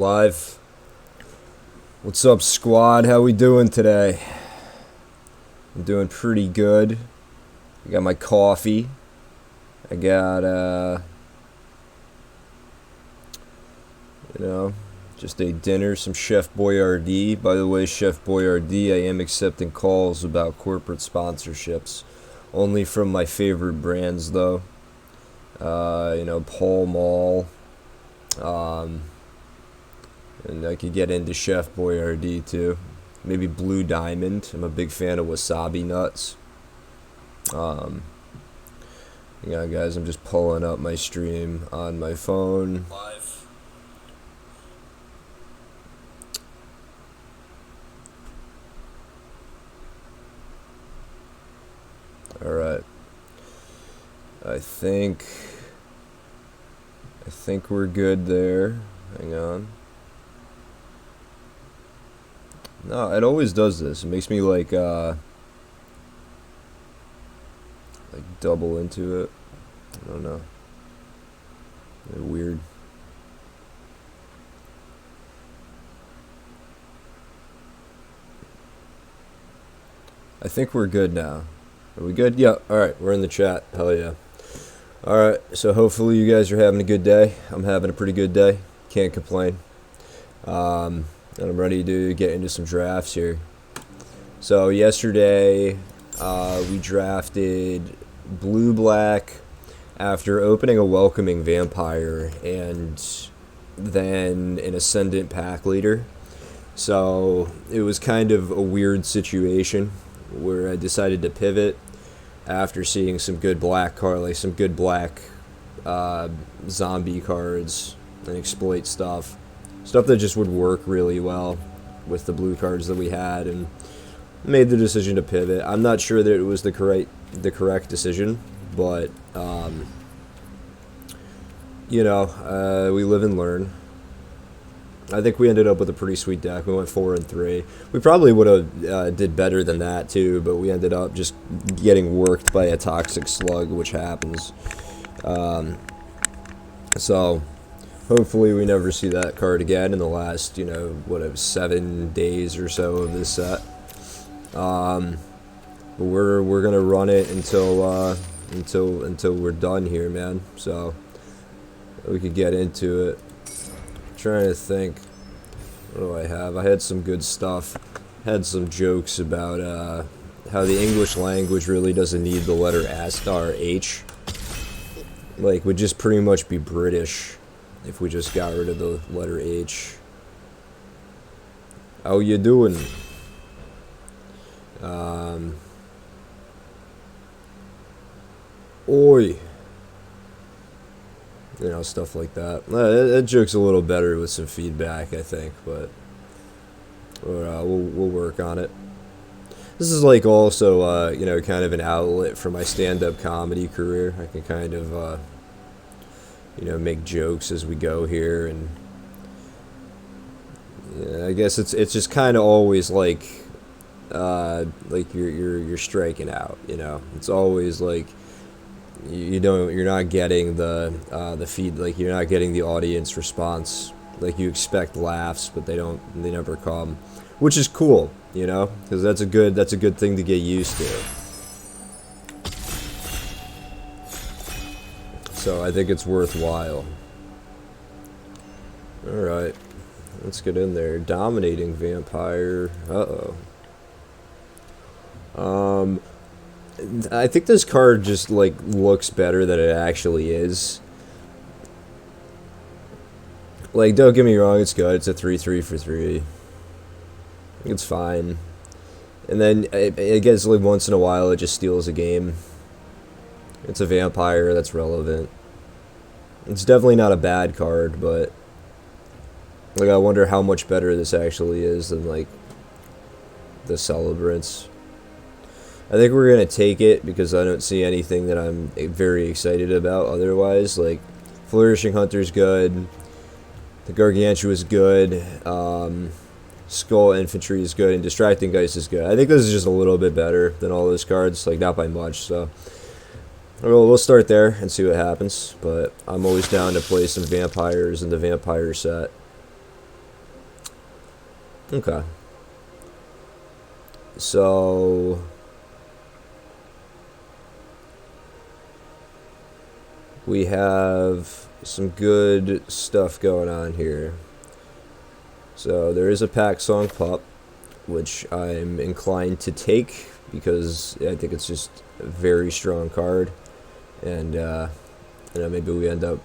Live. What's up, squad? How we doing today? I'm doing pretty good. I got my coffee. I got just a dinner, some Chef Boyardee. By the way, Chef Boyardee, I am accepting calls about corporate sponsorships. Only from my favorite brands though. Pall Mall. And I could get into Chef Boyardee too. Maybe Blue Diamond. I'm a big fan of wasabi nuts. Yeah, guys, I'm just pulling up my stream on my phone. Live. All right. I think we're good there. Hang on. No, it always does this. It makes me like double into it. I don't know. Weird. I think we're good now. Are we good? Yeah. All right. We're in the chat. Hell yeah. All right. So hopefully you guys are having a good day. I'm having a pretty good day. Can't complain. And I'm ready to get into some drafts here. So yesterday, we drafted blue-black after opening a welcoming vampire and then an ascendant pack leader. So it was kind of a weird situation where I decided to pivot after seeing some good black zombie cards and exploit stuff that just would work really well with the blue cards that we had, and made the decision to pivot. I'm not sure that it was the correct decision, but we live and learn. I think we ended up with a pretty sweet deck. We went 4-3. We probably would have did better than that too, but we ended up just getting worked by a toxic slug, which happens. So hopefully we never see that card again in the last 7 days or so of this set. But we're gonna run it until we're done here, man. So we could get into it. Trying to think, what do I have? I had some good stuff. Had some jokes about how the English language really doesn't need the letter S or H. Like, would just pretty much be British if we just got rid of the letter H. How you doing? Oi. Stuff like that. That joke's a little better with some feedback, I think, but we'll work on it. This is like also, kind of an outlet for my stand-up comedy career. I can kind of, make jokes as we go here, and I guess it's just kind of always like you're striking out. It's always like you're not getting the feed, like you're not getting the audience response. Like you expect laughs, but they never come, which is cool, because that's a good thing to get used to. So I think it's worthwhile. All right, let's get in there. Dominating vampire. I think this card just looks better than it actually is. Like, don't get me wrong, it's good. It's a 3/3 for 3. It's fine. And then I guess like once in a while it just steals a game. It's a vampire, that's relevant. It's definitely not a bad card, but I wonder how much better this actually is than the Celebrants. I think we're going to take it because I don't see anything that I'm very excited about otherwise. Like, Flourishing Hunter's good. The Gargantua is good. Skull Infantry is good. And Distracting Geist is good. I think this is just a little bit better than all those cards. Not by much, so we'll start there and see what happens. But I'm always down to play some vampires in the vampire set. Okay. So we have some good stuff going on here. So there is a pack song pup, which I'm inclined to take because I think it's just a very strong card, and maybe we end up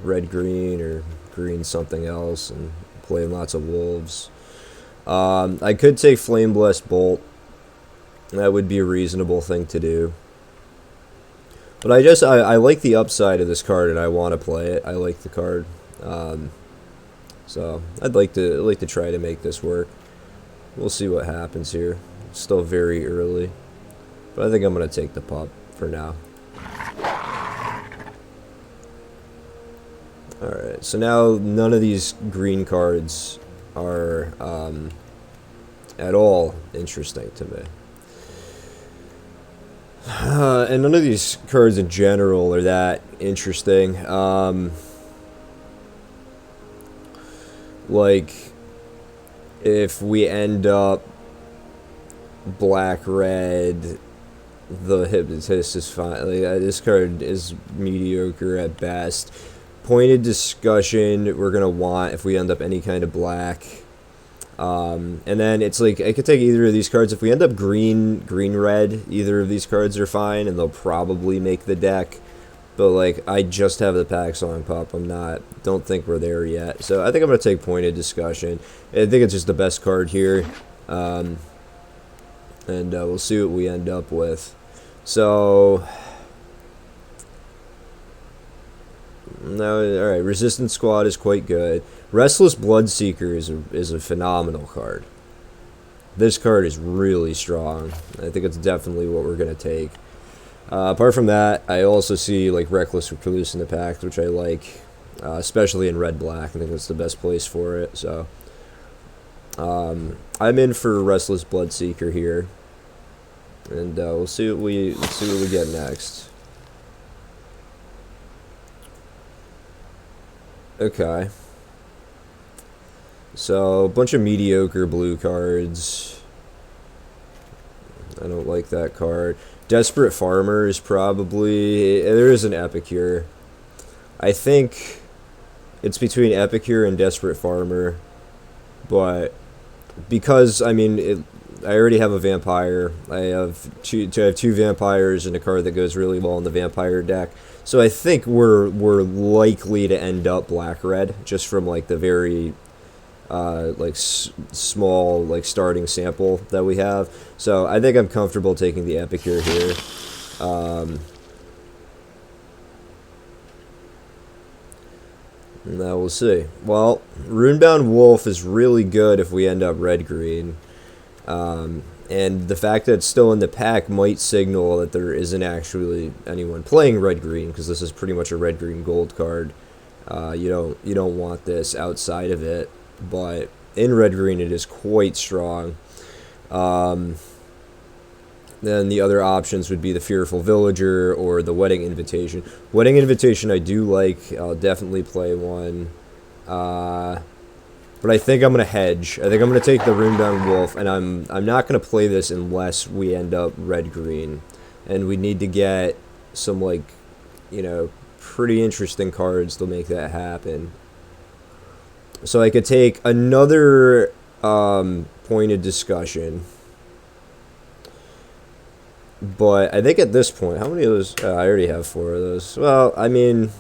red green or green something else and playing lots of wolves. I could take Flame Blessed Bolt. That would be a reasonable thing to do. But I like the upside of this card and I want to play it. I like the card. So I'd like to try to make this work. We'll see what happens here. It's still very early. But I think I'm going to take the pup for now. Alright, so now none of these green cards are at all interesting to me. And none of these cards in general are that interesting. Like, if we end up black-red, the Hypnotist is fine. Like, this card is mediocre at best. Pointed Discussion, we're going to want if we end up any kind of black. And then it's like, I could take either of these cards. If we end up green-red, either of these cards are fine, and they'll probably make the deck. But, like, I just have the pack song pup. Don't think we're there yet. So I think I'm going to take Pointed Discussion. I think it's just the best card here. And we'll see what we end up with. So, no, alright, Resistance Squad is quite good. Restless Bloodseeker is a phenomenal card. This card is really strong. I think it's definitely what we're going to take. Apart from that, I also see like Reckless Recluse in the pack, which I like, especially in red-black. I think that's the best place for it. So I'm in for Restless Bloodseeker here, and we'll see what we get next. Okay. So a bunch of mediocre blue cards. I don't like that card. Desperate Farmer is probably... There is an Epicure. I think it's between Epicure and Desperate Farmer. But because, I mean, I already have a Vampire. I have two Vampires and a card that goes really well in the Vampire deck. So I think we're likely to end up black-red, just from like the very... small starting sample that we have. So I think I'm comfortable taking the Epicure here. Now we'll see. Well, Runebound Wolf is really good if we end up red-green. And the fact that it's still in the pack might signal that there isn't actually anyone playing red-green, because this is pretty much a red-green gold card. You don't want this outside of it. But in red-green it is quite strong. Then the other options would be the Fearful Villager or the Wedding Invitation. Wedding Invitation I do like. I'll definitely play one. But I think I'm going to hedge. I think I'm going to take the Runebound Wolf, and I'm not going to play this unless we end up red-green. And we need to get some, pretty interesting cards to make that happen. So I could take another Pointed Discussion. But I think at this point, how many of those? I already have 4 of those. Well, I mean,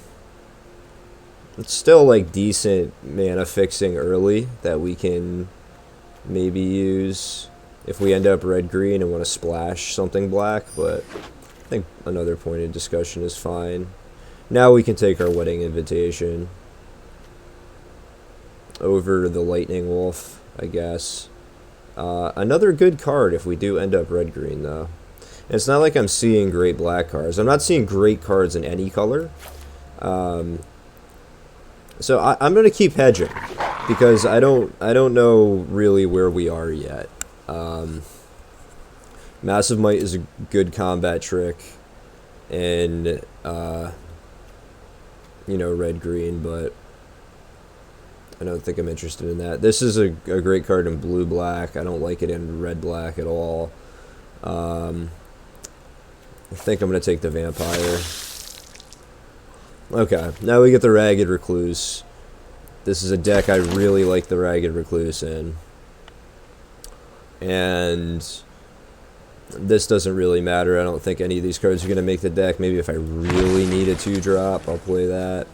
it's still like decent mana fixing early that we can maybe use if we end up red-green and want to splash something black. But I think another Pointed Discussion is fine. Now we can take our Wedding Invitation over the Lightning Wolf, I guess. Another good card if we do end up red-green, though. And it's not like I'm seeing great black cards. I'm not seeing great cards in any color. So I'm going to keep hedging, because I don't know really where we are yet. Massive Might is a good combat trick, and red-green, but I don't think I'm interested in that. This is a great card in blue-black. I don't like it in red-black at all. I think I'm going to take the Vampire. Okay, now we get the Ragged Recluse. This is a deck I really like the Ragged Recluse in. And this doesn't really matter. I don't think any of these cards are going to make the deck. Maybe if I really need a 2-drop, I'll play that.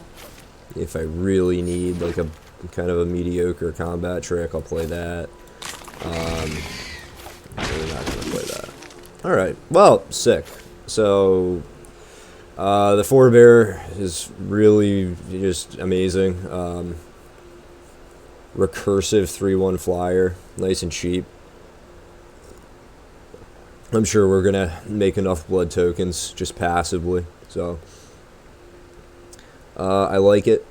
If I really need like a kind of a mediocre combat trick, I'll play that. I'm really not going to play that. Alright, well, sick. So, the Forebear is really just amazing. Recursive 3/1 flyer, nice and cheap. I'm sure we're going to make enough blood tokens just passively. So, I like it.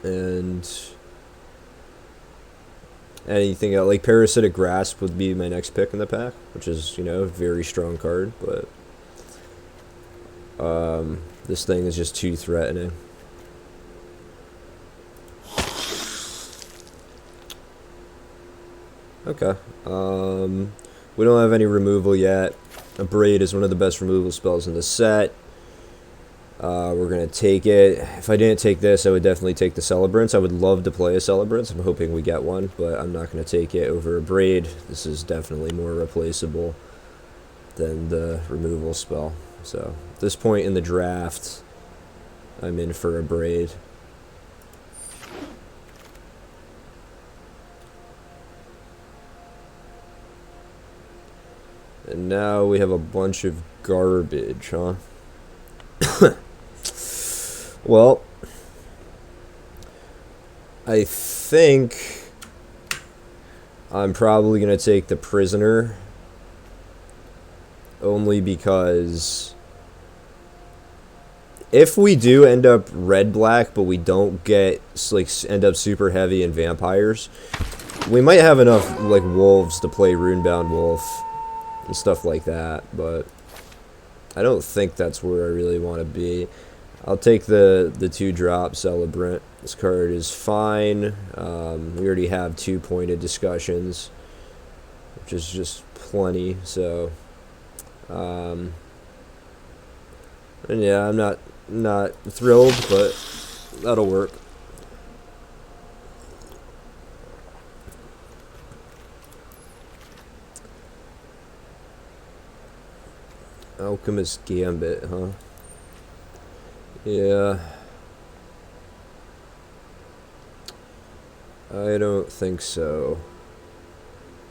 And anything else, like Parasitic Grasp would be my next pick in the pack, which is, you know, a very strong card, but this thing is just too threatening. Okay. We don't have any removal yet. A Braid is one of the best removal spells in the set. We're going to take it. If I didn't take this, I would definitely take the Celebrants. I would love to play a Celebrants. I'm hoping we get one, but I'm not going to take it over a Braid. This is definitely more replaceable than the removal spell. So, at this point in the draft, I'm in for a Braid. And now we have a bunch of garbage, huh? Well, I think I'm probably going to take the Prisoner, only because if we do end up red-black, but we don't get, like, end up super heavy in vampires, we might have enough, like, wolves to play Runebound Wolf and stuff like that, but I don't think that's where I really want to be. I'll take the 2-drop Celebrant. This card is fine. We already have 2 pointed discussions, which is just plenty. So, and yeah, I'm not thrilled, but that'll work. Alchemist Gambit, huh? Yeah. I don't think so.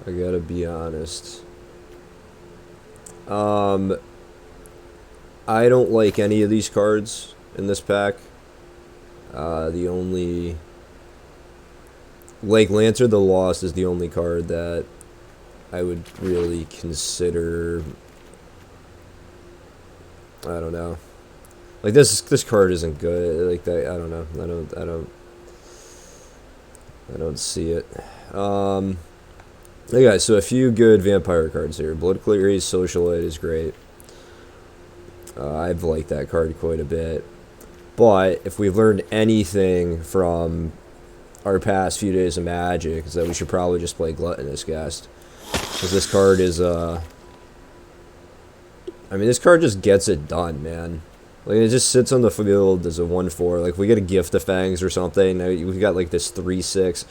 I gotta be honest. I don't like any of these cards in this pack. The only... Like, Lantern the Lost is the only card that I would really consider... I don't know. Like, this card isn't good. Like, that, I don't know. I don't see it. Okay, so a few good vampire cards here. Blood Cleary's Socialite is great. I've liked that card quite a bit. But if we've learned anything from our past few days of Magic, is that we should probably just play Gluttonous Guest. Because this card is, I mean, this card just gets it done, man. Like, it just sits on the field as a 1/4. Like, if we get a Gift of Fangs or something, we've got, like, this 3/6.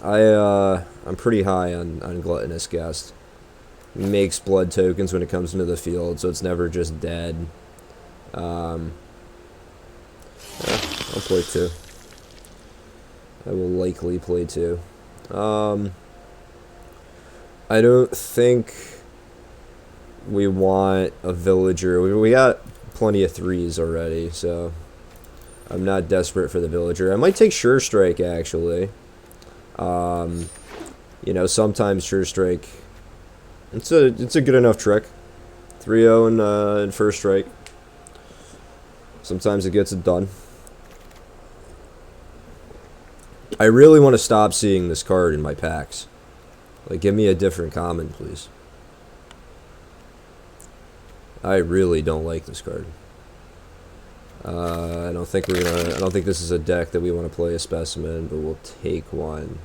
I'm pretty high on Gluttonous Guest. It makes blood tokens when it comes into the field, so it's never just dead. Yeah, I'll play 2. I will likely play 2. I don't think we want a Villager. We got plenty of 3s already, so I'm not desperate for the Villager. I might take Sure Strike, actually. You know, sometimes Sure Strike, it's a good enough trick. 3-0 in First Strike. Sometimes it gets it done. I really want to stop seeing this card in my packs. Like, give me a different common, please. I really don't like this card. I don't think we're gonna. I don't think this is a deck that we want to play a specimen, but we'll take one.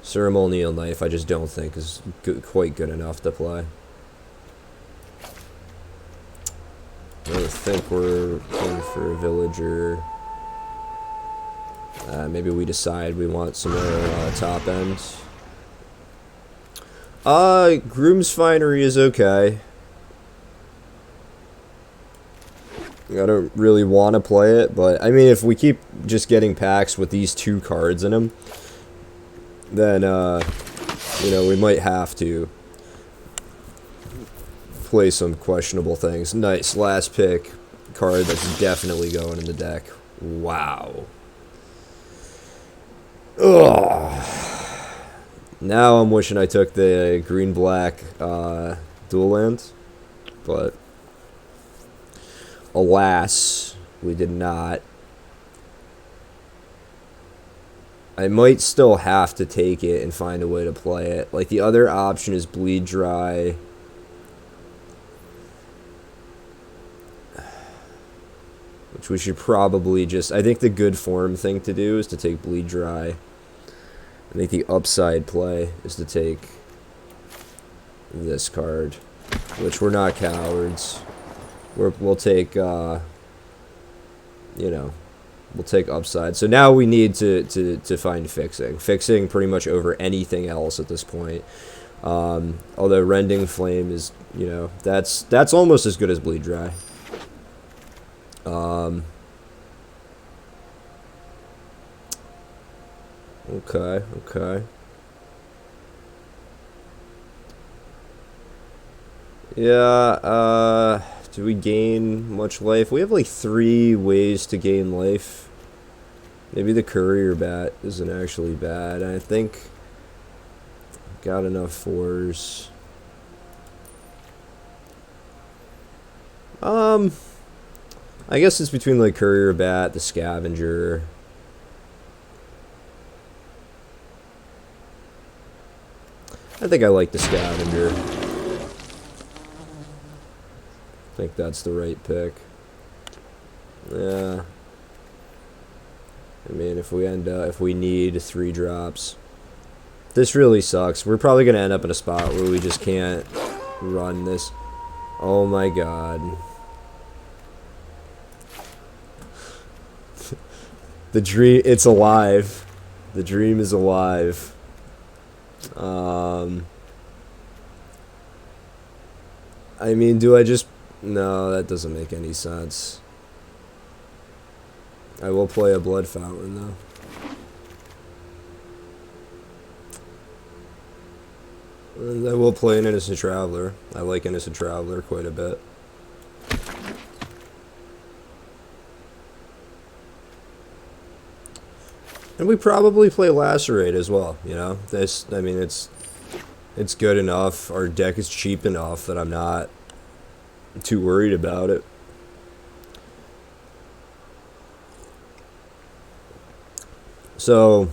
Ceremonial Knife, I just don't think is quite good enough to play. I don't think we're in for a Villager. Maybe we decide we want some more top end. Groom's Finery is okay. I don't really want to play it, but I mean, if we keep just getting packs with these 2 cards in them, then, you know, we might have to play some questionable things. Nice, last pick card that's definitely going in the deck. Wow. Ugh. Now I'm wishing I took the green-black dual land, but alas, we did not. I might still have to take it and find a way to play it. Like, the other option is Bleed Dry. Which we should probably just... I think the good form thing to do is to take Bleed Dry. I think the upside play is to take this card. Which we're not cowards. We'll take, you know... We'll take upside. So now we need to find fixing. Fixing pretty much over anything else at this point. Although Rending Flame is, you know, that's almost as good as Bleed Dry. Okay. Yeah, do we gain much life? We have like 3 ways to gain life. Maybe the Courier Bat isn't actually bad. I think got enough 4s. I guess it's between like Courier Bat, the Scavenger. I think I like the Scavenger. I think that's the right pick. Yeah. I mean, if we need 3 drops. This really sucks. We're probably going to end up in a spot where we just can't run this. Oh my god. The dream, it's alive. The dream is alive. I mean, do I just... No, that doesn't make any sense. I will play a Blood Fountain, though. And I will play an Innocent Traveler. I like Innocent Traveler quite a bit. And we probably play Lacerate as well, you know? This, I mean, it's good enough. Our deck is cheap enough that I'm not too worried about it. So,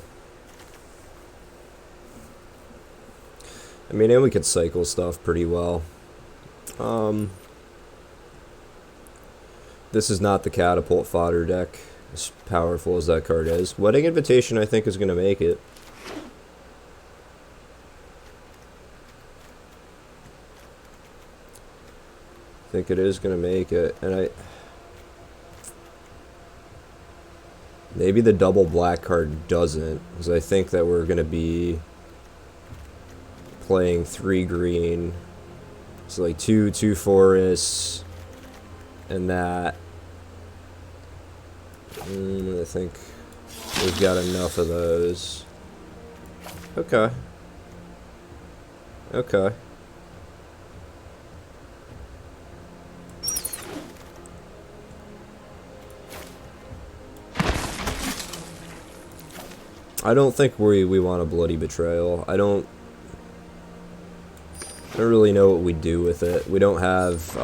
I mean, and we could cycle stuff pretty well. This is not the Catapult Fodder deck, as powerful as that card is. Wedding Invitation, I think, is going to make it. I think it is going to make it, and maybe the double black card doesn't, because I think that we're going to be playing 3 green. So like 2 forests, and that. I think we've got enough of those. Okay. Okay. I don't think we want a Bloody Betrayal. I don't really know what we do with it. We don't have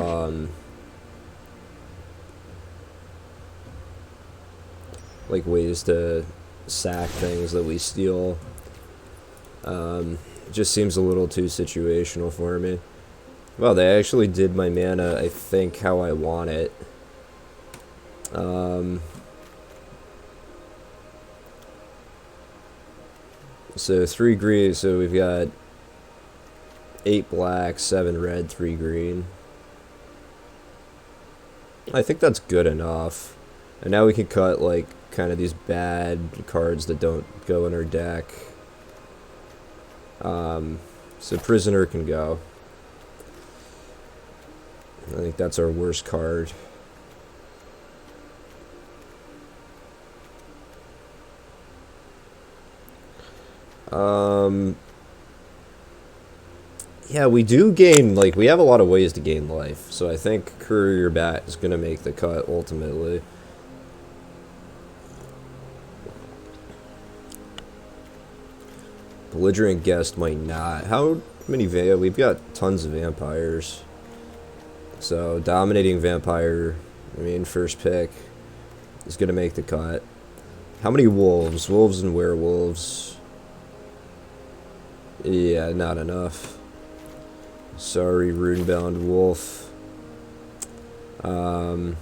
like ways to sack things that we steal. It just seems a little too situational for me. Well, they actually did my mana, I think, how I want it. So 3 green, so we've got 8 black, 7 red, 3 green. I think that's good enough. And now we can cut, like, kind of these bad cards that don't go in our deck. So Prisoner can go. I think that's our worst card. Yeah, we do gain, like, we have a lot of ways to gain life. So I think Courier Bat is going to make the cut, ultimately. Belligerent Guest might not. How many we've got tons of vampires. So Dominating Vampire, I mean, first pick is going to make the cut. How many wolves? Wolves and werewolves. Yeah, not enough. Sorry, Runebound Wolf. And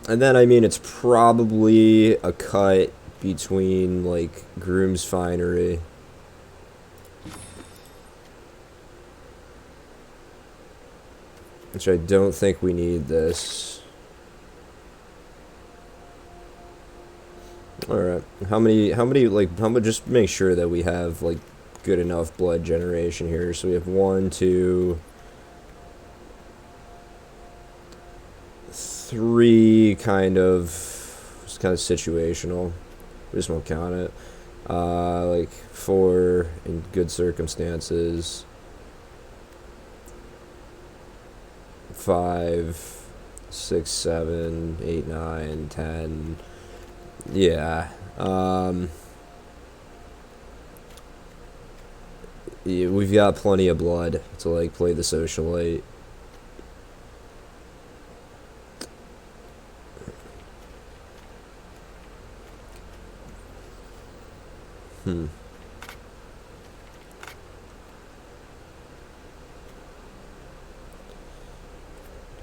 then, I mean, it's probably a cut between, like, Groom's Finery. Which I don't think we need this. Alright. How many, like, just make sure that we have, like, good enough blood generation here. So we have 1, 2, 3 kind of, it's kind of situational. We just won't count it. Like 4 in good circumstances. 5, 6, 7, 8, 9, 10. Yeah. Yeah, we've got plenty of blood to, like, play the socialite.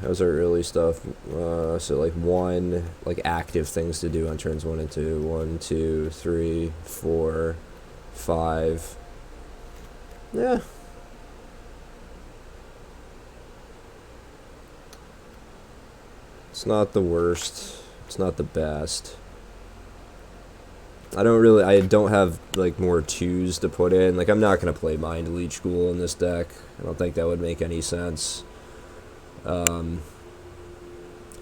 How's our early stuff? So, like, 1, like, active things to do on turns 1 and 2. 1, 2, 3, 4, 5. Yeah. It's not the worst. It's not the best. I don't have, like, more 2s to put in. Like, I'm not going to play Mind Leech Ghoul in this deck. I don't think that would make any sense. I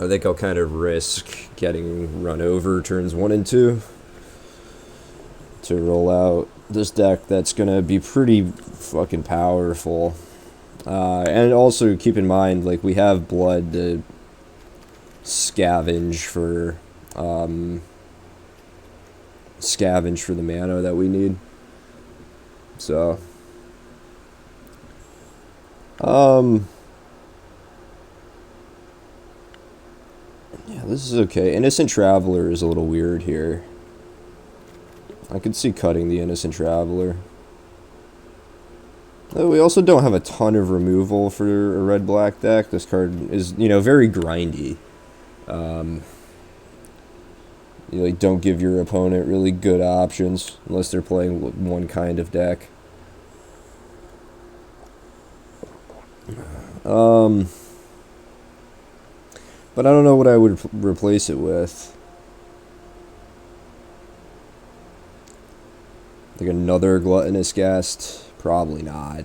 think I'll kind of risk getting run over turns 1 and 2 to roll out this deck that's going to be pretty fucking powerful. And also keep in mind, like, we have blood to scavenge for the mana that we need. So yeah, this is okay. Innocent Traveler is a little weird here. I could see cutting the Innocent Traveler. We also don't have a ton of removal for a red-black deck. This card is, you know, very grindy. You, like, don't give your opponent really good options unless they're playing one kind of deck. But I don't know what I would replace it with. Like another Gluttonous Guest? Probably not.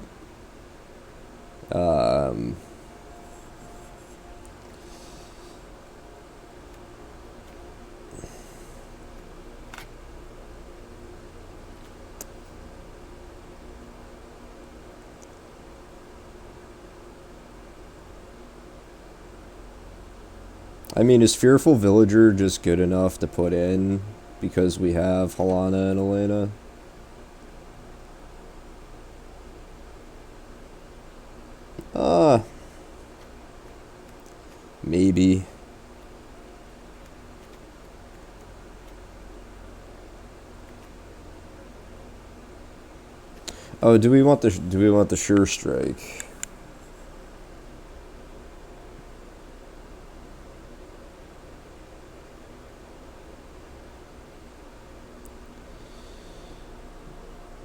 I mean, is Fearful Villager just good enough to put in because we have Halana and Elena? Maybe. Oh, do we want the sure strike?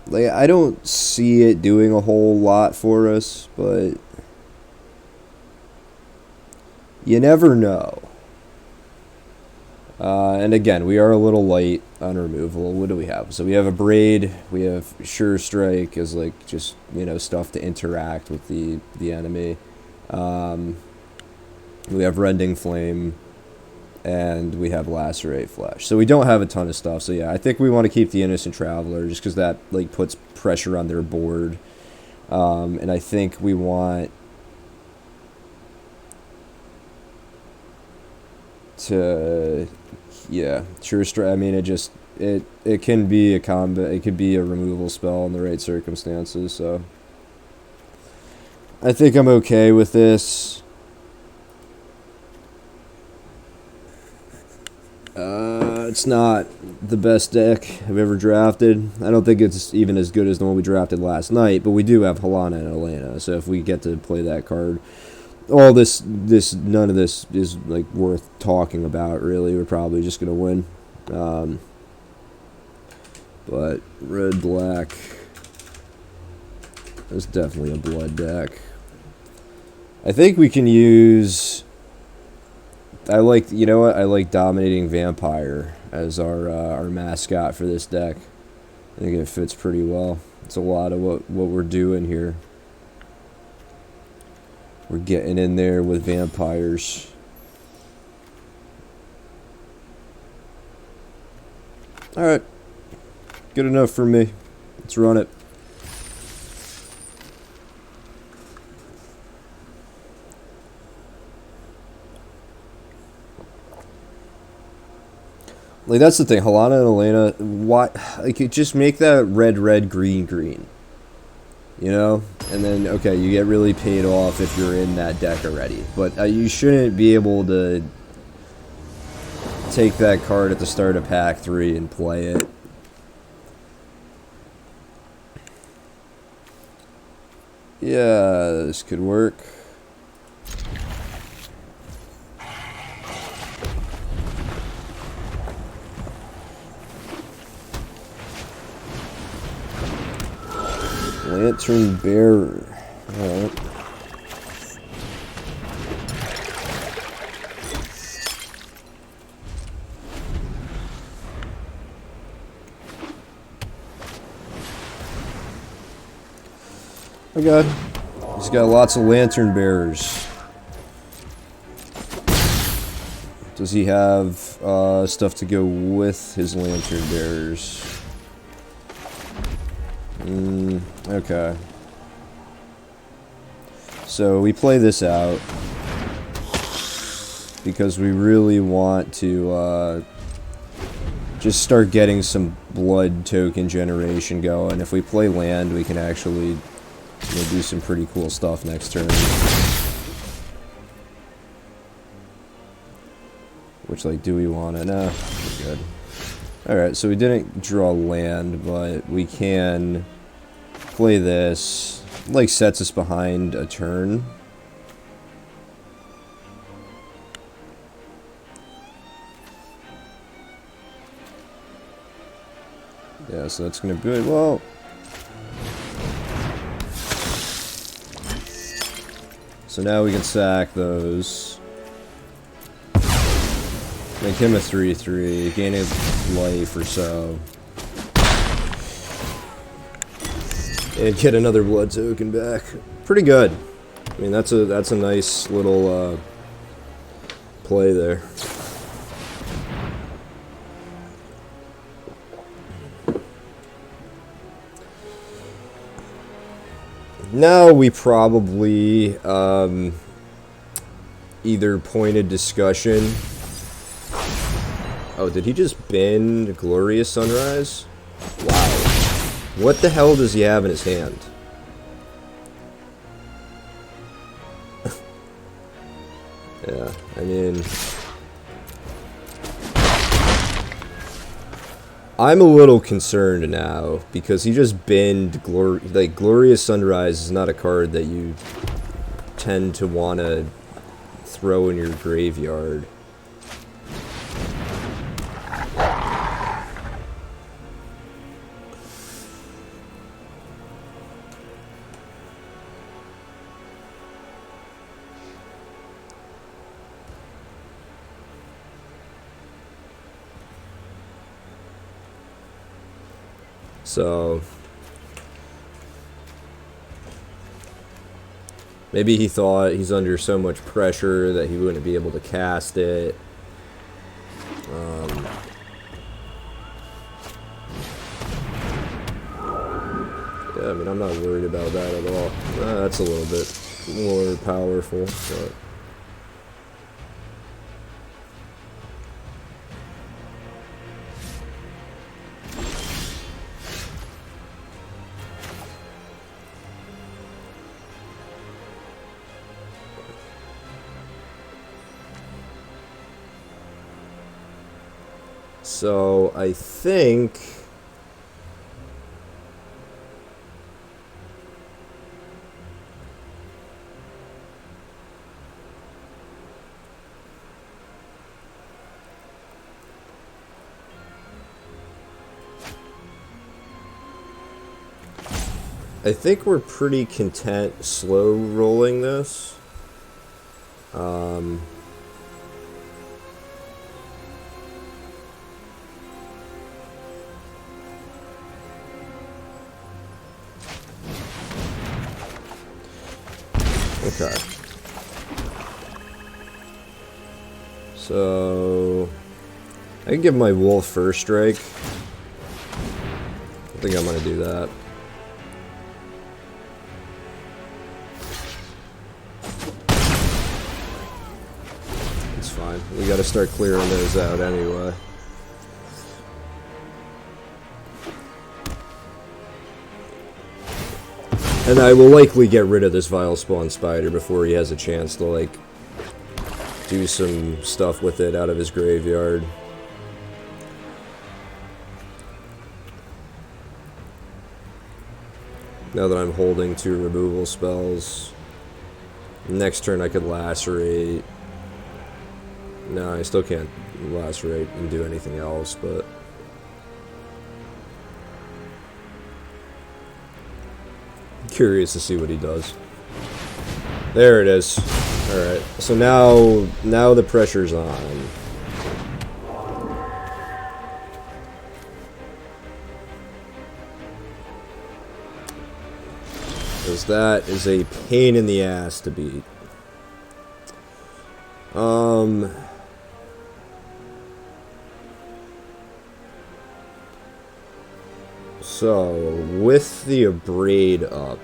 Like, I don't see it doing a whole lot for us, but you never know. And again, we are a little light on removal. What do we have? So we have a braid. We have sure strike as like just stuff to interact with the enemy. We have rending flame, and we have lacerate flesh. So we don't have a ton of stuff. So yeah, I think we want to keep the innocent traveler just because that like puts pressure on their board. And I think we want to, yeah, sure strike. I mean, it can be a combat. It could be a removal spell in the right circumstances. So I think I'm okay with this. It's not the best deck I've ever drafted. I don't think it's even as good as the one we drafted last night, but we do have Helana and Elena, so if we get to play that card, none of this is like worth talking about, really. We're probably just going to win. But red, black, that's definitely a blood deck. I think we can use... I like Dominating Vampire as our mascot for this deck. I think it fits pretty well. It's a lot of what we're doing here. We're getting in there with vampires. Alright. Good enough for me. Let's run it. Like, that's the thing. Helana and Elena, why? Like, just make that red, green, green. You know? And then, okay, you get really paid off if you're in that deck already. But you shouldn't be able to take that card at the start of pack 3 and play it. Yeah, this could work. Lantern Bearer. Alright. Oh god. He's got lots of Lantern Bearers. Does he have stuff to go with his Lantern Bearers? Okay. So we play this out because we really want to just start getting some blood token generation going. If we play land, we can actually do some pretty cool stuff next turn. Which, like, do we want to? No, we're good. Alright, so we didn't draw land, but we can play this. Like, sets us behind a turn. Yeah, so that's gonna be... well... So now we can sack those. Make him a 3/3, gain a life or so. And get another blood token back. Pretty good. I mean, that's a nice little play there. Now we probably either pointed discussion. Oh, did he just ban Glorious Sunrise? Wow. What the hell does he have in his hand? Yeah, I mean... I'm a little concerned now because he just banned Glorious Sunrise is not a card that you tend to want to throw in your graveyard. So maybe he thought he's under so much pressure that he wouldn't be able to cast it. Yeah, I mean, I'm not worried about that at all. That's a little bit more powerful, but... So, I think... I think we're pretty content slow rolling this. Okay. So I can give my wolf first strike. I think I'm gonna do that. It's fine. We gotta start clearing those out anyway. And I will likely get rid of this Vile Spawn Spider before he has a chance to, like, do some stuff with it out of his graveyard. Now that I'm holding 2 removal spells. Next turn I could Lacerate. No, I still can't Lacerate and do anything else, but... curious to see what he does. There it is. Alright, so now the pressure's on. Because that is a pain in the ass to beat. So, with the Abrade up,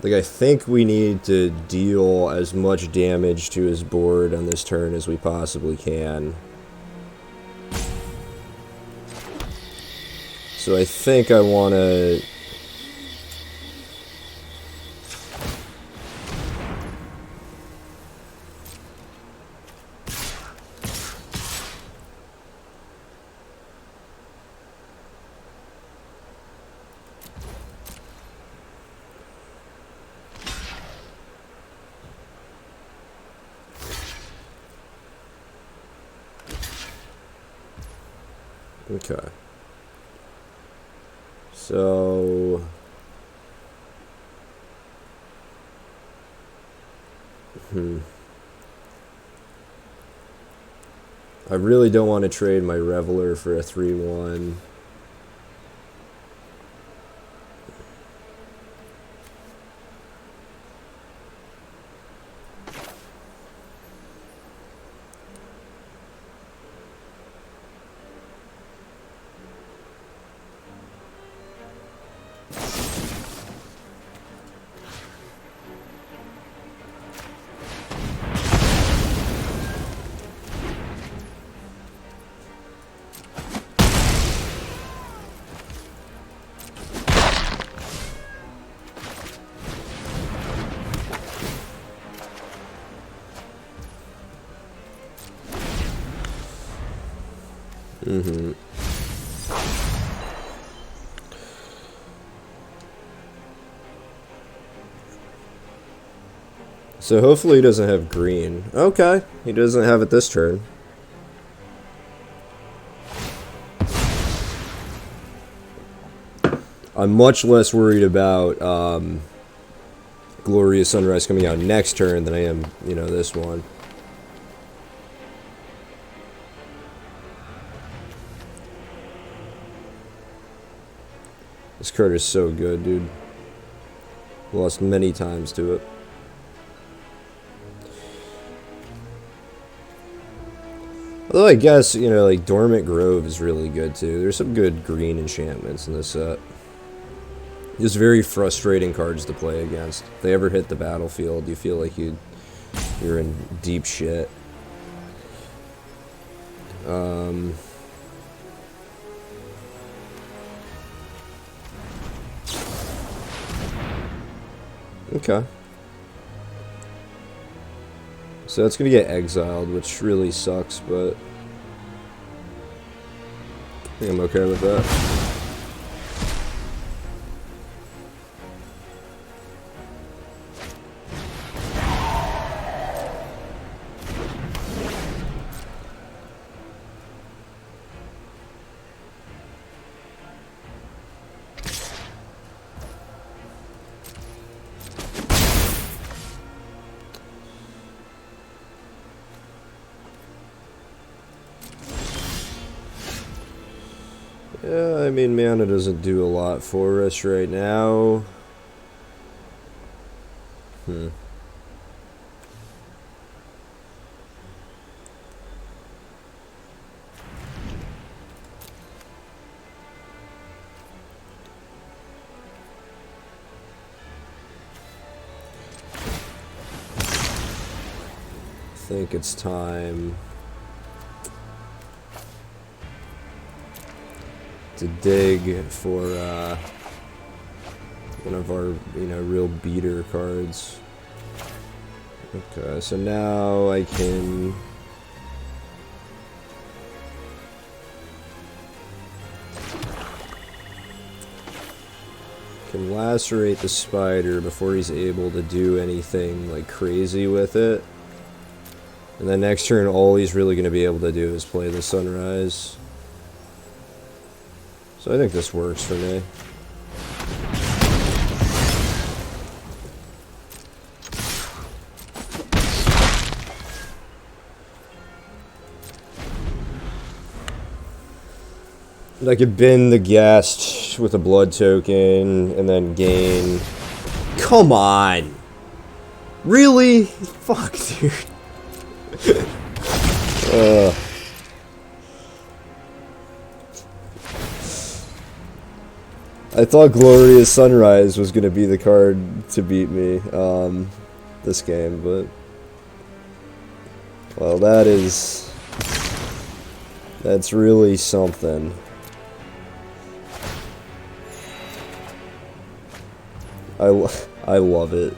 like, I think we need to deal as much damage to his board on this turn as we possibly can. So I think I want to... Okay. So... I really don't want to trade my Reveler for a 3/1. Mm-hmm. So hopefully he doesn't have green. Okay, he doesn't have it this turn. I'm much less worried about Glorious Sunrise coming out next turn than I am, you know, this one. This card is so good, dude. Lost many times to it. Although I guess, you know, like Dormant Grove is really good too. There's some good green enchantments in this set. Just very frustrating cards to play against. If they ever hit the battlefield, you feel like you're in deep shit. Okay. So that's gonna get exiled, which really sucks, but I think I'm okay with that. Yeah, I mean, mana doesn't do a lot for us right now. I think it's time to dig for one of our, you know, real beater cards. Okay, so now I can lacerate the spider before he's able to do anything like crazy with it. And then next turn, all he's really going to be able to do is play the Sunrise. So I think this works for me. I could bin the guest with a blood token and then gain. Come on! Really? Fuck, dude. I thought Glorious Sunrise was going to be the card to beat me this game, but well, that's really something. I love it.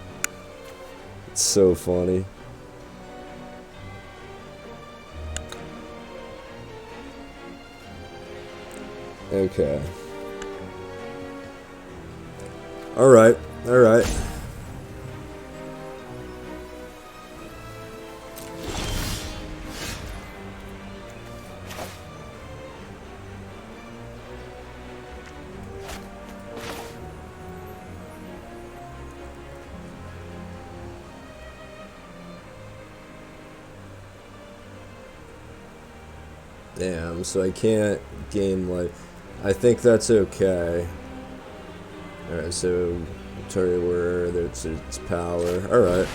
It's so funny. Okay. Alright, alright. Damn, so I can't gain life. I think that's okay. Alright, so target where there's its power. Alright.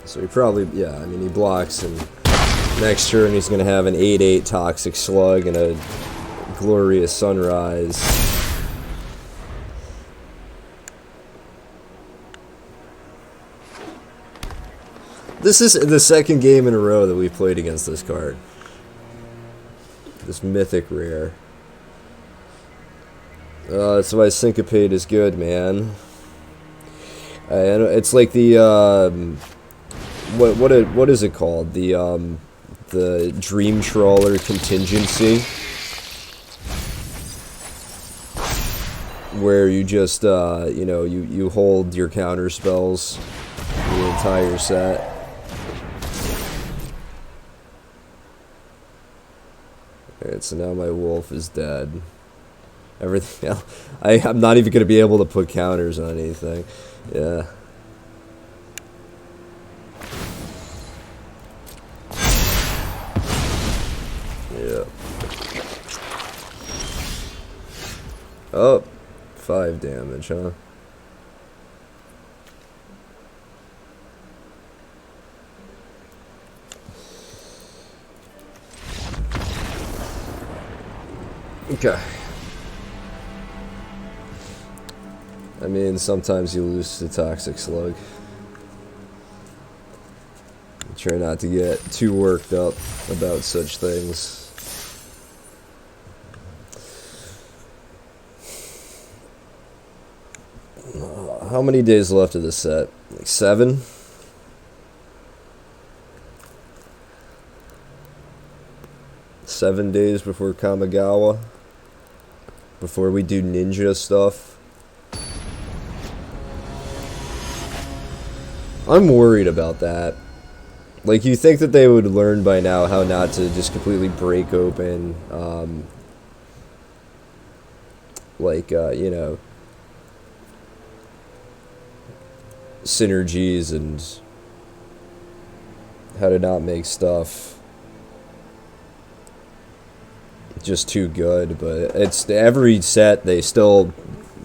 So he probably, yeah, I mean, he blocks, and next turn he's going to have an 8/8 Toxic Slug and a Glorious Sunrise. This is the second game in a row that we've played against this card. This mythic rare. That's why Syncopate is good, man. It's like the what is it called? The Dream Trawler contingency, where you just you know, you hold your counter spells the entire set. Alright, so now my wolf is dead. Everything else, I'm not even gonna be able to put counters on anything. Yeah. Yeah. Oh, 5 damage, huh? Okay. I mean, sometimes you lose to Toxic Slug. Try not to get too worked up about such things. How many days left of this set? Like 7? Seven days before Kamigawa? Before we do ninja stuff? I'm worried about that. Like, you think that they would learn by now how not to just completely break open, you know, synergies and how to not make stuff just too good, but it's every set they still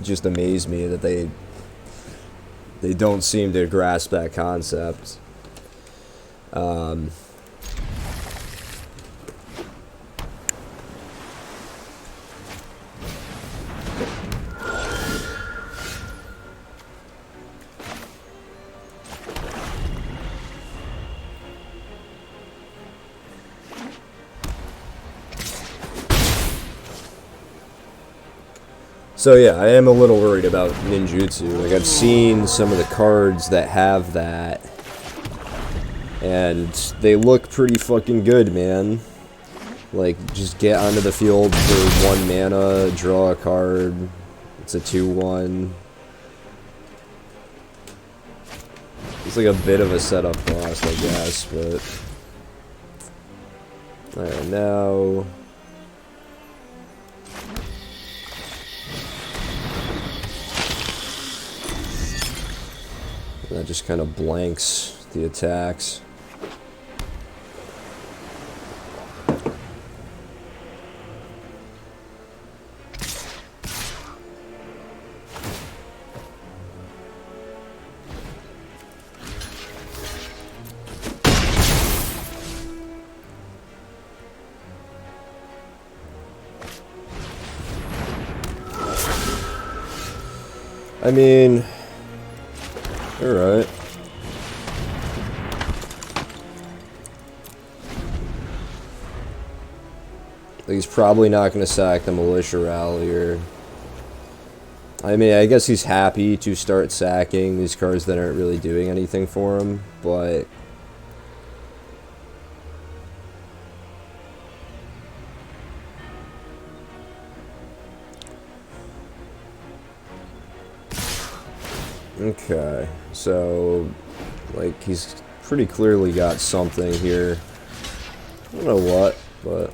just amaze me that they don't seem to grasp that concept. So yeah, I am a little worried about ninjutsu. Like, I've seen some of the cards that have that, and they look pretty fucking good, man. Like, just get onto the field for 1 mana, draw a card. It's a 2/1. It's like a bit of a setup cost, I guess, but... Alright, now... That just kind of blanks the attacks. I mean... Alright. He's probably not going to sack the Militia Rallier. I mean, I guess he's happy to start sacking these cards that aren't really doing anything for him, but... Okay, so, like, he's pretty clearly got something here. I don't know what, but...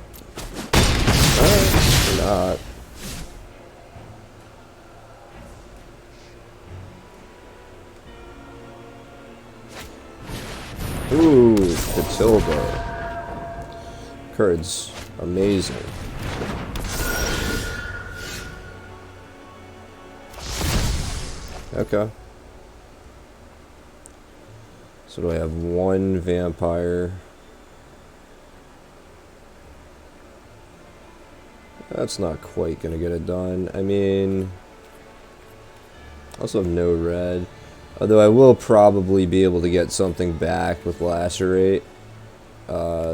Alright, not. Ooh, Katilba. Card's amazing. Okay. So do I have 1 vampire? That's not quite gonna get it done. I mean, I also have no red. Although I will probably be able to get something back with Lacerate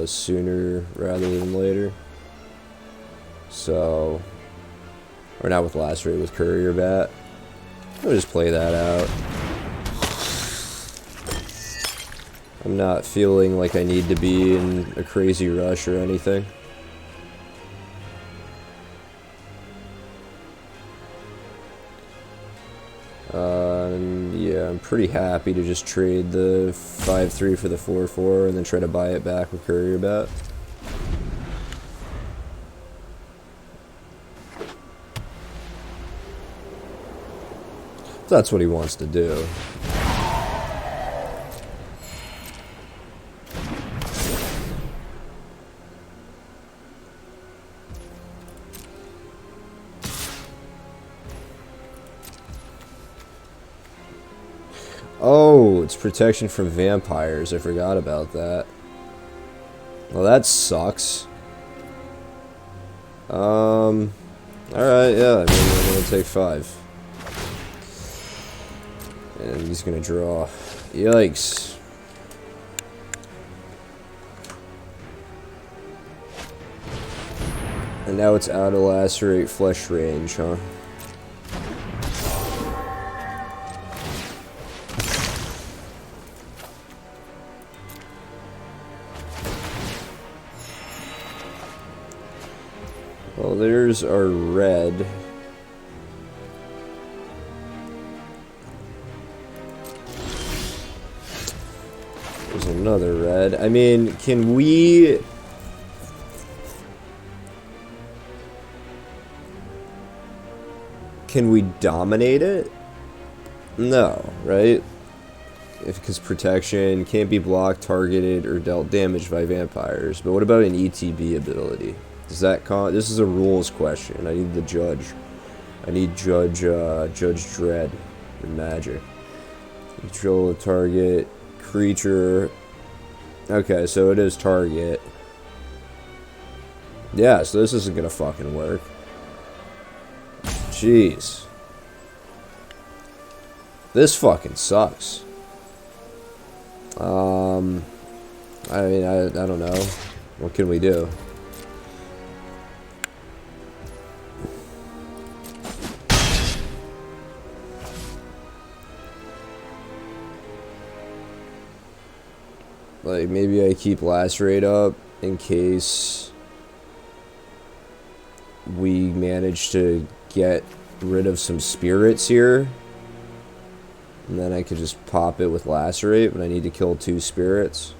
sooner rather than later. So, or not with Lacerate, with Courier Bat. I'll just play that out. I'm not feeling like I need to be in a crazy rush or anything. Yeah, I'm pretty happy to just trade the 5-3 for the 4-4 and then try to buy it back with Courier Bat. That's what he wants to do. Oh, it's protection from vampires. I forgot about that. Well, that sucks. Alright, yeah, I mean, we're gonna take 5. And he's gonna draw. Yikes. And now it's out of Lacerate flesh range, huh? Well, there's our red. There's another red. I mean, can we... Can we dominate it? No, right? Because protection can't be blocked, targeted, or dealt damage by vampires. But what about an ETB ability? Does that this is a rules question. I need the judge. I need Judge Dredd in Magic. Control a target creature. Okay, so it is target. Yeah, so this isn't gonna fucking work. Jeez. This fucking sucks. I mean, I don't know. What can we do? Like, maybe I keep Lacerate up in case we manage to get rid of some spirits here. And then I could just pop it with Lacerate when I need to kill 2 spirits.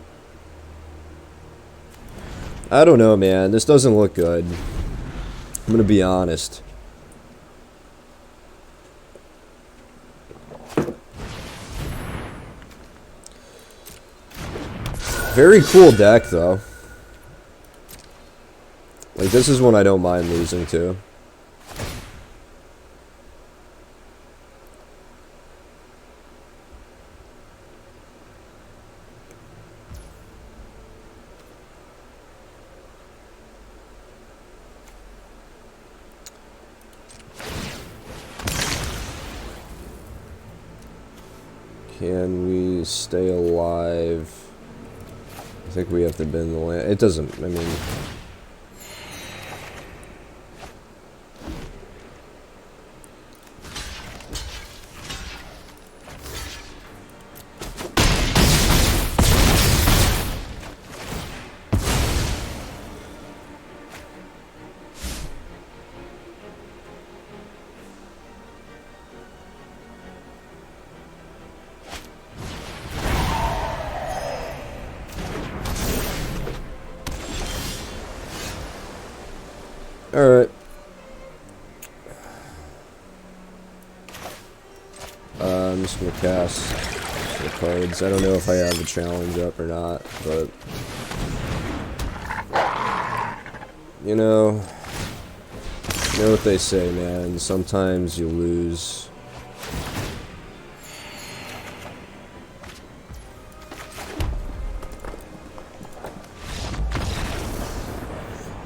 I don't know, man. This doesn't look good. I'm gonna be honest. Very cool deck, though. Like, this is one I don't mind losing to. Can we stay alive? I think we have to bend the land. It doesn't, I mean... Alright. I'm just gonna cast the cards. I don't know if I have the challenge up or not, but... You know what they say, man. Sometimes you lose.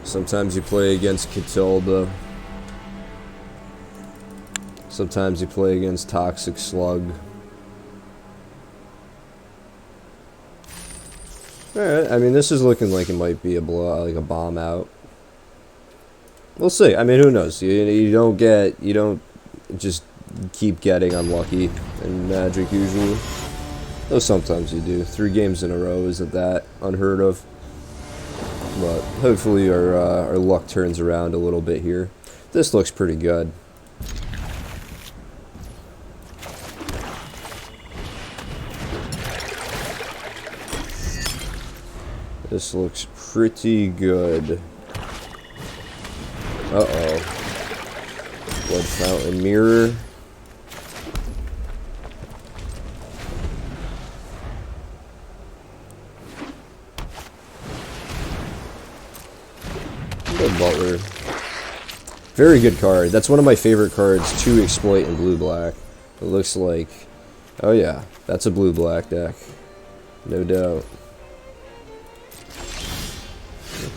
Sometimes you play against Catilda. Sometimes you play against Toxic Slug. Alright, I mean, this is looking like it might be a like a bomb out. We'll see. I mean, who knows? You don't just keep getting unlucky in Magic usually. Though sometimes you do. 3 games in a row isn't that unheard of. But hopefully our luck turns around a little bit here. This looks pretty good. This looks pretty good. Uh-oh. Blood Fountain Mirror. Good Butler. Very good card. That's one of my favorite cards to exploit in blue-black. It looks like... Oh yeah, that's a blue-black deck. No doubt.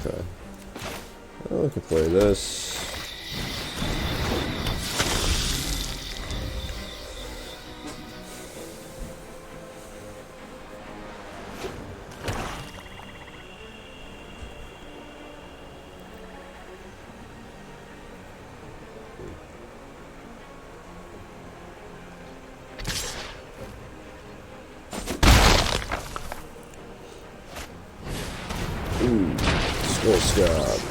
Okay. Oh, I can play this. Ooh, Skull Scab.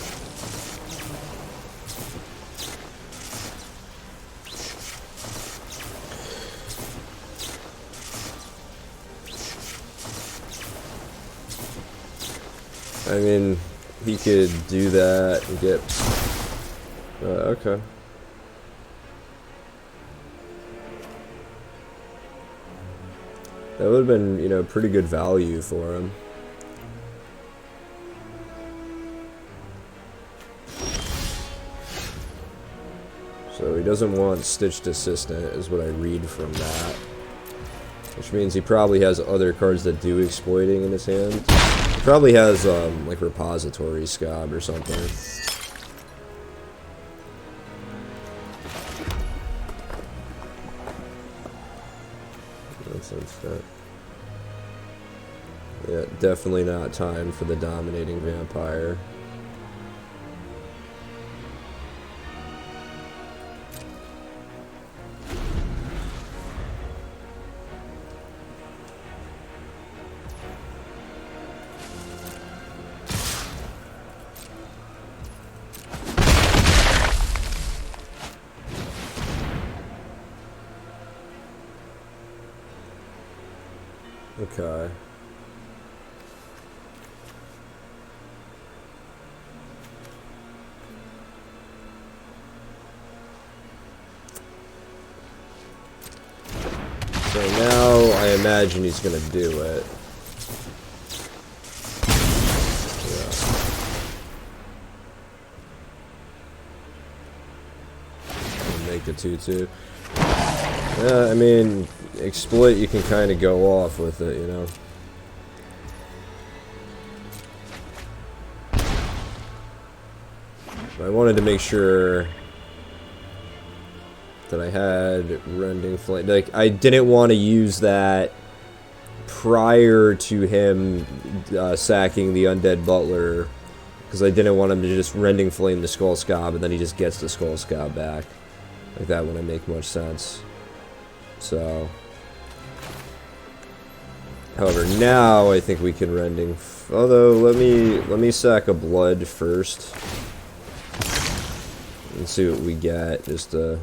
I mean, he could do that and get... okay. That would have been, you know, pretty good value for him. So he doesn't want Stitched Assistant, is what I read from that. Which means he probably has other cards that do exploiting in his hand. He probably has, like, Repository Scab or something. That's instant. Yeah, definitely not time for the Dominating Vampire. Okay. So now I imagine he's gonna do it. Yeah. Make a 2/2. Yeah, I mean, exploit, you can kind of go off with it, you know. But I wanted to make sure that I had Rending Flame. Like, I didn't want to use that prior to him sacking the Undead Butler, because I didn't want him to just Rending Flame the Skull Scab and then he just gets the Skull Scab back. Like, that wouldn't make much sense. So, however, now I think we can Rending. Although, let me sack a Blood first and see what we get, just to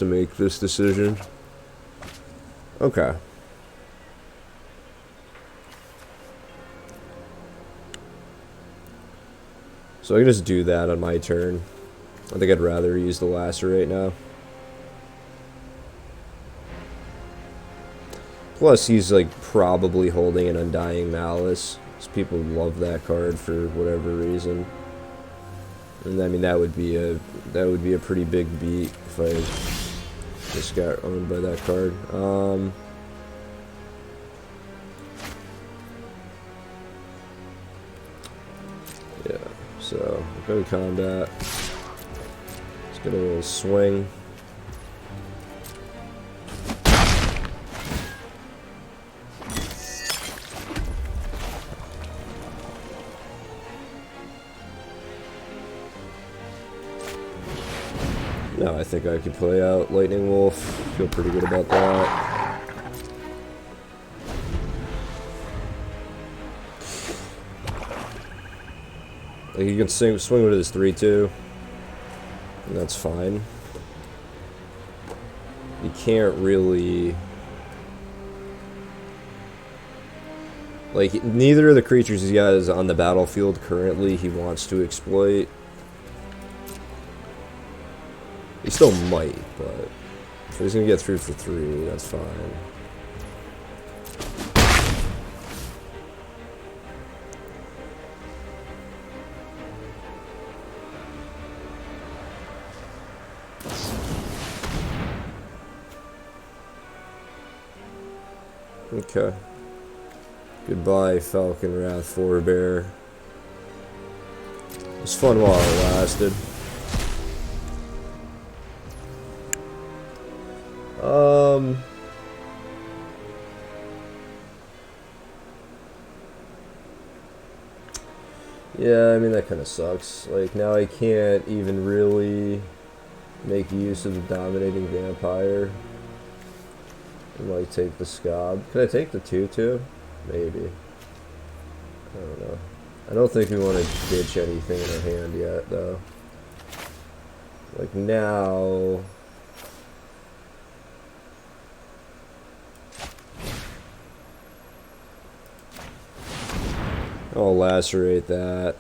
make this decision. Okay. So I can just do that on my turn. I think I'd rather use the Lacerate now. Plus, he's like probably holding an Undying Malice, because people love that card for whatever reason. And I mean, that would be a pretty big beat if I just got owned by that card. Yeah. So go to combat. Let's get a little swing. No, I think I could play out Lightning Wolf. Feel pretty good about that. Like, you can swing with his 3-2. And that's fine. You can't really... Like, neither of the creatures he has on the battlefield currently he wants to exploit. He still might, but if he's gonna get through for 3, that's fine. Okay. Goodbye, Falcon Wrath Forebear. It was fun while it lasted. Yeah, I mean, that kind of sucks. Like, now I can't even really make use of the Dominating Vampire and, like, take the Scob. Could I take the 2-2? Maybe. I don't know. I don't think we want to ditch anything in our hand yet, though. Like, now... I'll lacerate that.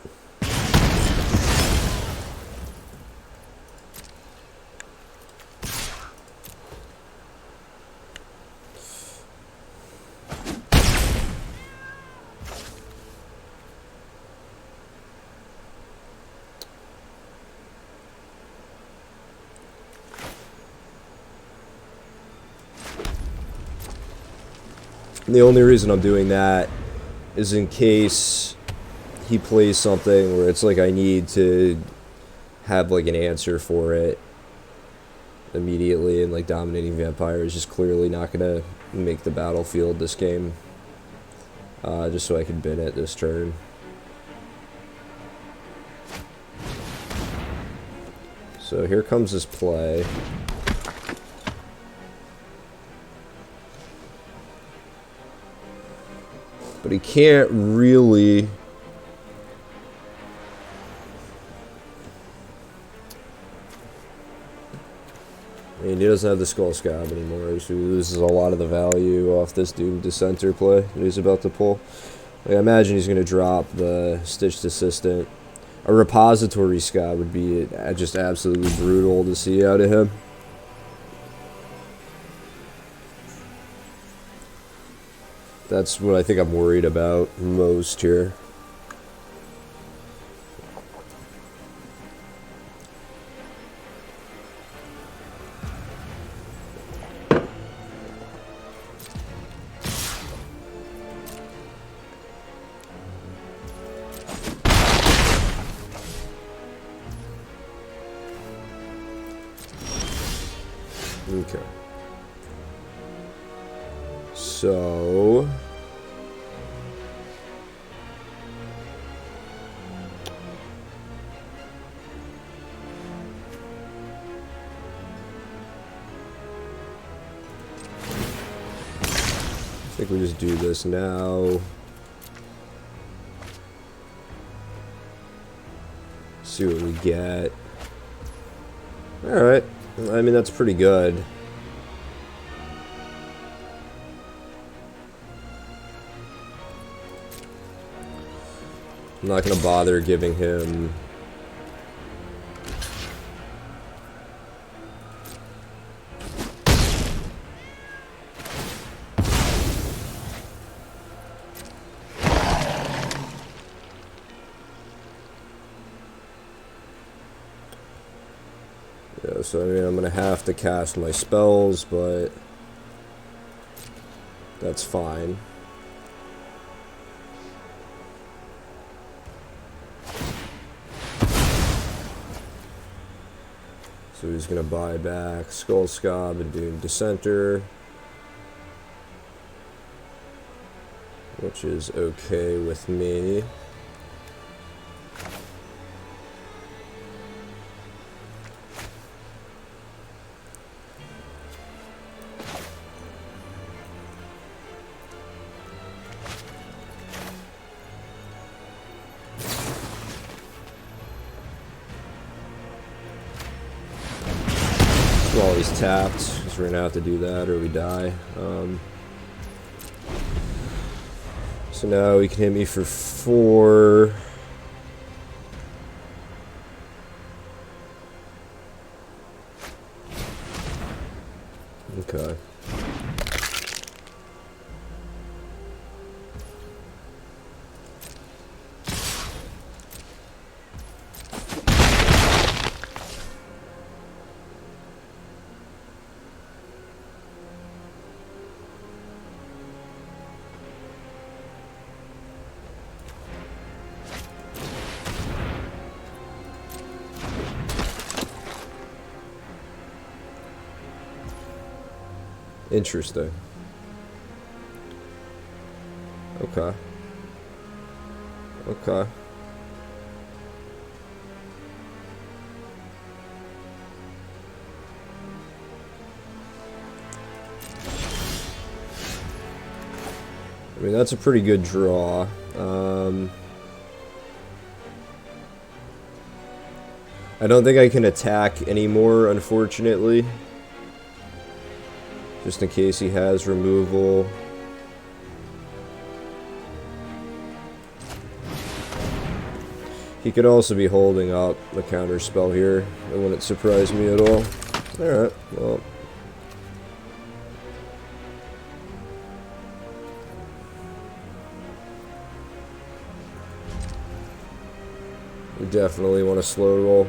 And the only reason I'm doing that is in case he plays something where it's like I need to have like an answer for it immediately, and like Dominating Vampire is just clearly not gonna make the battlefield this game. Just so I can bin it this turn. So here comes his play. But he can't really... I mean, he doesn't have the Skull Scab anymore, so he loses a lot of the value off this Doomed Dissenter play that he's about to pull. Like, I imagine he's going to drop the Stitched Assistant. A Repository Scab would be just absolutely brutal to see out of him. That's what I think I'm worried about most here. Okay. So... I think we just do this now. See what we get. Alright. I mean, that's pretty good. I'm not gonna bother giving him... Yeah, so I mean, I'm gonna have to cast my spells, but that's fine. So he's gonna buy back Skull Scab and Doomed Dissenter, which is okay with me. he's tapped, because we're gonna have to do that or we die. So now he can hit me for 4. Okay. Interesting. Okay. Okay. I mean, that's a pretty good draw. I don't think I can attack anymore, unfortunately. Just in case he has removal. He could also be holding up the counter spell here. It wouldn't surprise me at all. Alright, well. We definitely want to slow roll.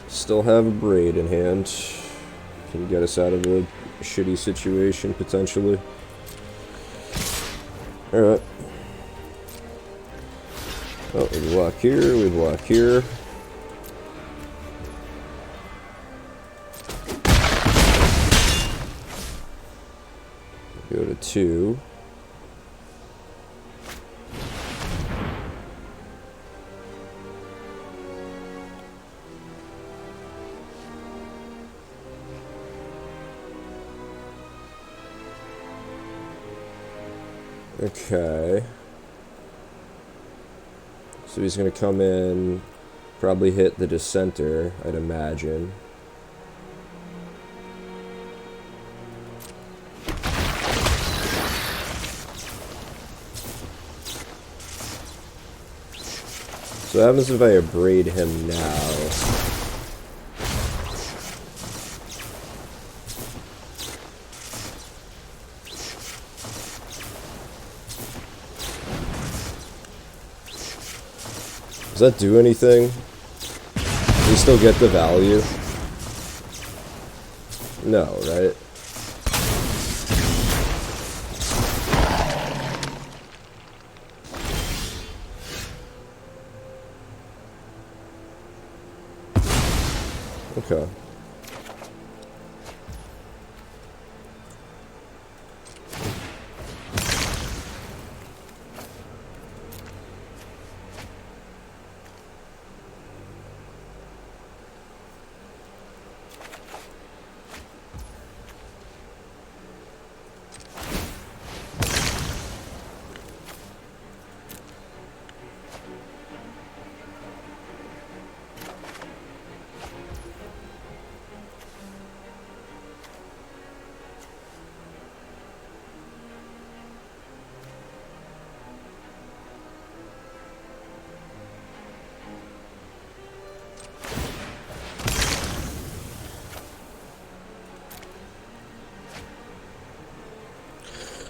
Still have a braid in hand. Can get us out of a shitty situation, potentially. Alright. Oh, we block here, we block here. Go to 2. Okay. So he's going to come in, probably hit the Dissenter, I'd imagine. So what happens if I abrade him now? Does that do anything? Do we still get the value? No, right? Okay.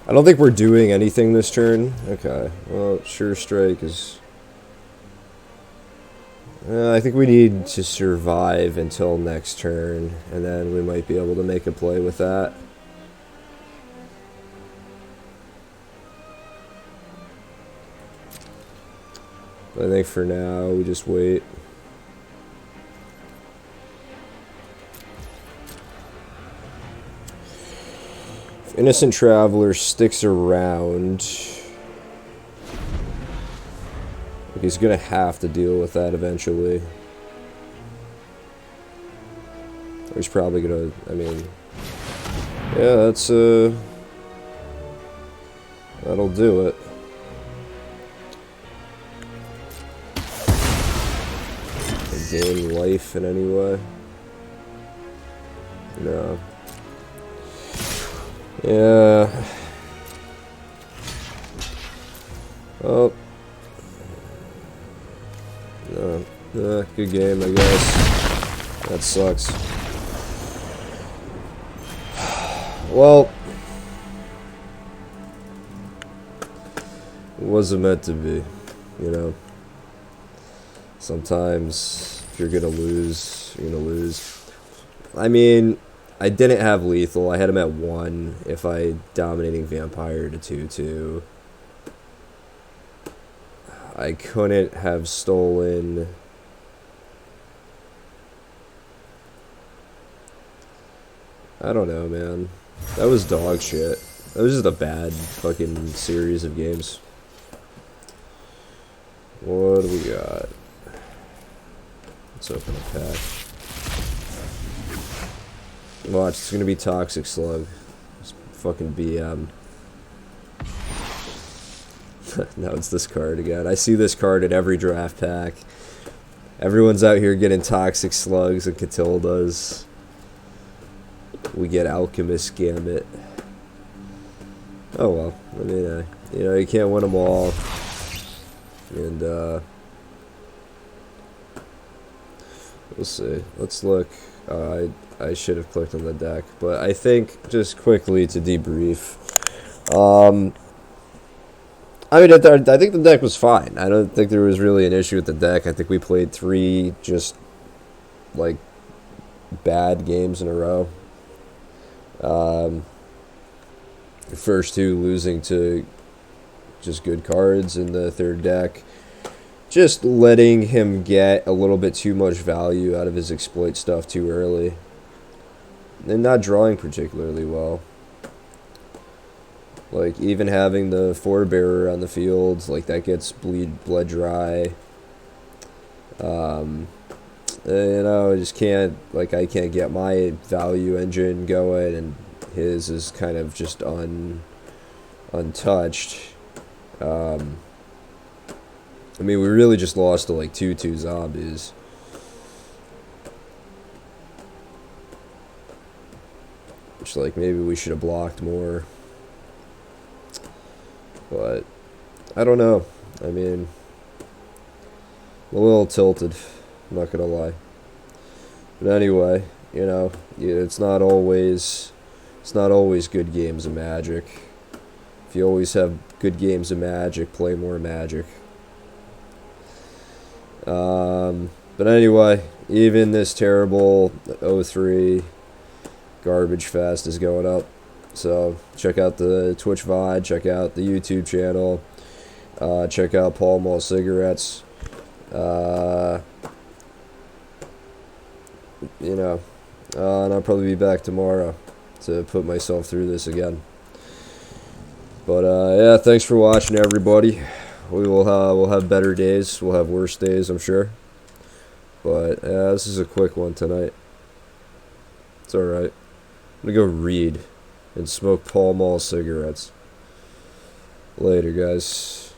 I don't think we're doing anything this turn. Okay. Well, sure strike is... I think we need to survive until next turn, and then we might be able to make a play with that. But I think for now, we just wait. If Innocent Traveler sticks around, he's gonna have to deal with that eventually. Or he's probably gonna, I mean, yeah, that's, that'll do it. gain life in any way. No. Yeah. Oh. No. Good game, I guess. That sucks. Well, it wasn't meant to be, you know. Sometimes, if you're gonna lose, you're gonna lose. I mean, I didn't have lethal. I had him at 1 if I dominating vampire to 2-2. I couldn't have stolen. I don't know, man. That was dog shit. That was just a bad fucking series of games. What do we got? Let's open a pack. Watch, it's gonna be Toxic Slug. Just fucking BM. Now it's this card again. I see this card in every draft pack. Everyone's out here getting Toxic Slugs and Catildas. We get Alchemist Gambit. Oh well. I mean, you know, you can't win them all. And, we'll see. Let's look. I should have clicked on the deck. But I think, just quickly to debrief, I mean, I think the deck was fine. I don't think there was really an issue with the deck. I think we played 3 just, like, bad games in a row. The first 2 losing to just good cards, and the third deck just letting him get a little bit too much value out of his exploit stuff too early. And not drawing particularly well. Like, even having the Forebearer on the field, like, that gets bled dry. You know, I just can't, like, I can't get my value engine going, and his is kind of just untouched. I mean, we really just lost to, like, 2/2 zombies. Which, like, maybe we should have blocked more. But, I don't know. I mean, I'm a little tilted. I'm not gonna lie. But anyway, you know, it's not always good games of Magic. If you always have good games of Magic, play more Magic. But anyway, even this terrible 03 garbage fest is going up. So check out the Twitch VOD, check out the YouTube channel, check out Pall Mall Cigarettes. You know, and I'll probably be back tomorrow to put myself through this again. But yeah, thanks for watching, everybody. We'll have better days. We'll have worse days, I'm sure. But yeah, this is a quick one tonight. It's all right. I'm gonna go read and smoke Pall Mall cigarettes. Later, guys.